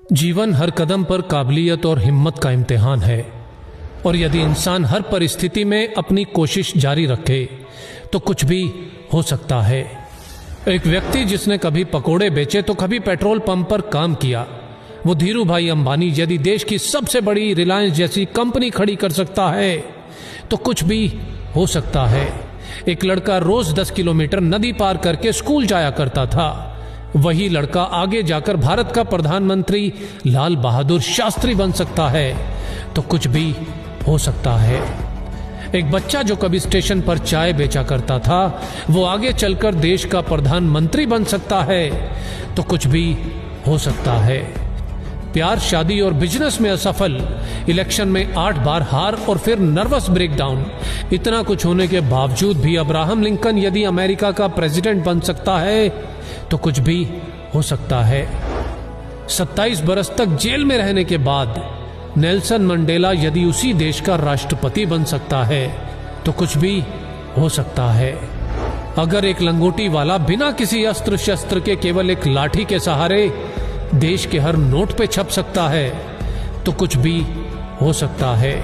जीवन हर कदम पर काबिलियत और हिम्मत का इम्तिहान है, और यदि इंसान हर परिस्थिति में अपनी कोशिश जारी रखे तो कुछ भी हो सकता है। एक व्यक्ति जिसने कभी पकोड़े बेचे तो कभी पेट्रोल पंप पर काम किया, वो धीरू भाई अंबानी यदि देश की सबसे बड़ी रिलायंस जैसी कंपनी खड़ी कर सकता है तो कुछ भी हो सकता है। एक लड़का रोज 10 किलोमीटर नदी पार करके स्कूल जाया करता था, वही लड़का आगे जाकर भारत का प्रधानमंत्री लाल बहादुर शास्त्री बन सकता है, तो कुछ भी हो सकता है। एक बच्चा जो कभी स्टेशन पर चाय बेचा करता था, वो आगे चलकर देश का प्रधानमंत्री बन सकता है, तो कुछ भी हो सकता है। प्यार, शादी और बिजनेस में असफल, इलेक्शन में 8 बार हार और फिर नर्वस ब्रेकडाउन, इतना कुछ होने के बावजूद भी अब्राहम लिंकन यदि अमेरिका का प्रेसिडेंट बन सकता है तो कुछ भी हो सकता है। 27 बरस तक जेल में रहने के बाद नेल्सन मंडेला यदि उसी देश का राष्ट्रपति बन सकता है तो कुछ भी हो सकता है। अगर एक लंगोटी वाला बिना किसी अस्त्र शस्त्र के केवल एक लाठी के सहारे देश के हर नोट पे छप सकता है तो कुछ भी हो सकता है।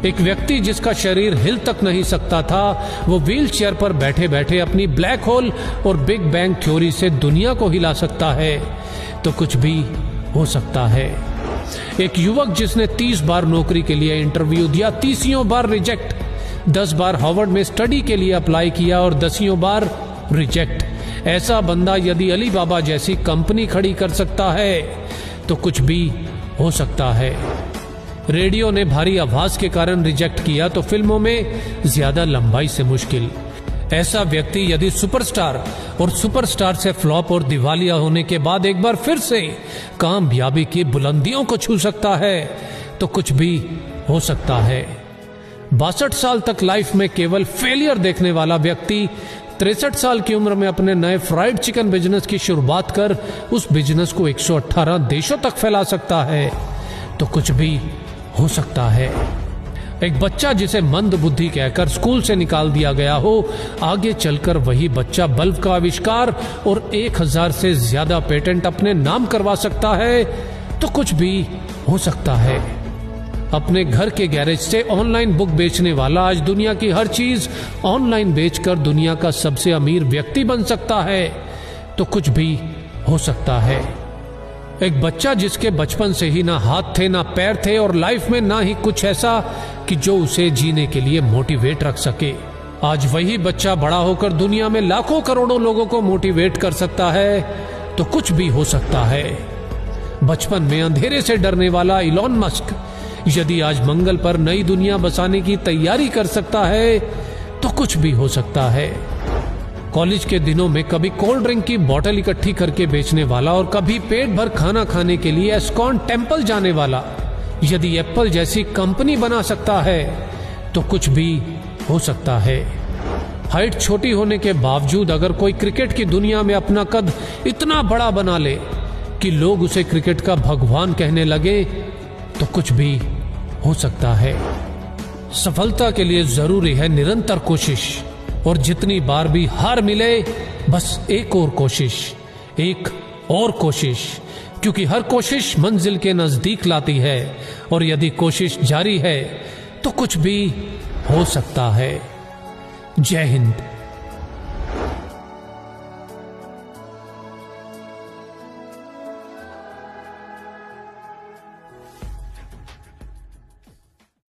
एक व्यक्ति जिसका शरीर हिल तक नहीं सकता था, वो व्हील चेयर पर बैठे बैठे अपनी ब्लैक होल और बिग बैंग थ्योरी से दुनिया को हिला सकता है, तो कुछ भी हो सकता है। एक युवक जिसने 30 बार नौकरी के लिए इंटरव्यू दिया, 30 बार रिजेक्ट, 10 बार हार्वर्ड में स्टडी के लिए अप्लाई किया और 10 बार रिजेक्ट, ऐसा बंदा यदि अली बाबा जैसी कंपनी खड़ी कर सकता है तो कुछ भी हो सकता है। रेडियो ने भारी आवाज के कारण रिजेक्ट किया तो फिल्मों में ज्यादा लंबाई से मुश्किल। ऐसा व्यक्ति यदि सुपरस्टार और सुपरस्टार से फ्लॉप और दिवालिया होने के बाद एक बार फिर से कामयाबी की बुलंदियों को छू सकता है तो कुछ भी हो सकता है। 62 साल तक लाइफ में केवल फेलियर देखने वाला व्यक्ति 63 साल की उम्र में अपने नए फ्राइड चिकन बिजनेस की शुरुआत कर उस बिजनेस को 118 देशों तक फैला सकता है, तो कुछ भी हो सकता है। एक बच्चा जिसे मंद बुद्धि कहकर स्कूल से निकाल दिया गया हो, आगे चलकर वही बच्चा बल्ब का आविष्कार और 1000 से ज्यादा पेटेंट अपने नाम करवा सकता है, तो कुछ भी हो सकता है। अपने घर के गैरेज से ऑनलाइन बुक बेचने वाला आज दुनिया की हर चीज ऑनलाइन बेचकर दुनिया का सबसे अमीर व्यक्ति बन सकता है, तो कुछ भी हो सकता है। एक बच्चा जिसके बचपन से ही ना हाथ थे ना पैर थे और लाइफ में ना ही कुछ ऐसा कि जो उसे जीने के लिए मोटिवेट रख सके, आज वही बच्चा बड़ा होकर दुनिया में लाखों करोड़ों लोगों को मोटिवेट कर सकता है, तो कुछ भी हो सकता है। बचपन में अंधेरे से डरने वाला इलॉन मस्क यदि आज मंगल पर नई दुनिया बसाने की तैयारी कर सकता है, तो कुछ भी हो सकता है। कॉलेज के दिनों में कभी कोल्ड ड्रिंक की बोतल इकट्ठी करके बेचने वाला और कभी पेट भर खाना खाने के लिए एस्कॉन टेम्पल जाने वाला यदि एप्पल जैसी कंपनी बना सकता है तो कुछ भी हो सकता है। हाइट छोटी होने के बावजूद अगर कोई क्रिकेट की दुनिया में अपना कद इतना बड़ा बना ले कि लोग उसे क्रिकेट का भगवान कहने लगे, तो कुछ भी हो सकता है। सफलता के लिए जरूरी है निरंतर कोशिश, और जितनी बार भी हार मिले बस एक और कोशिश, एक और कोशिश, क्योंकि हर कोशिश मंजिल के नजदीक लाती है, और यदि कोशिश जारी है तो कुछ भी हो सकता है। जय हिंद।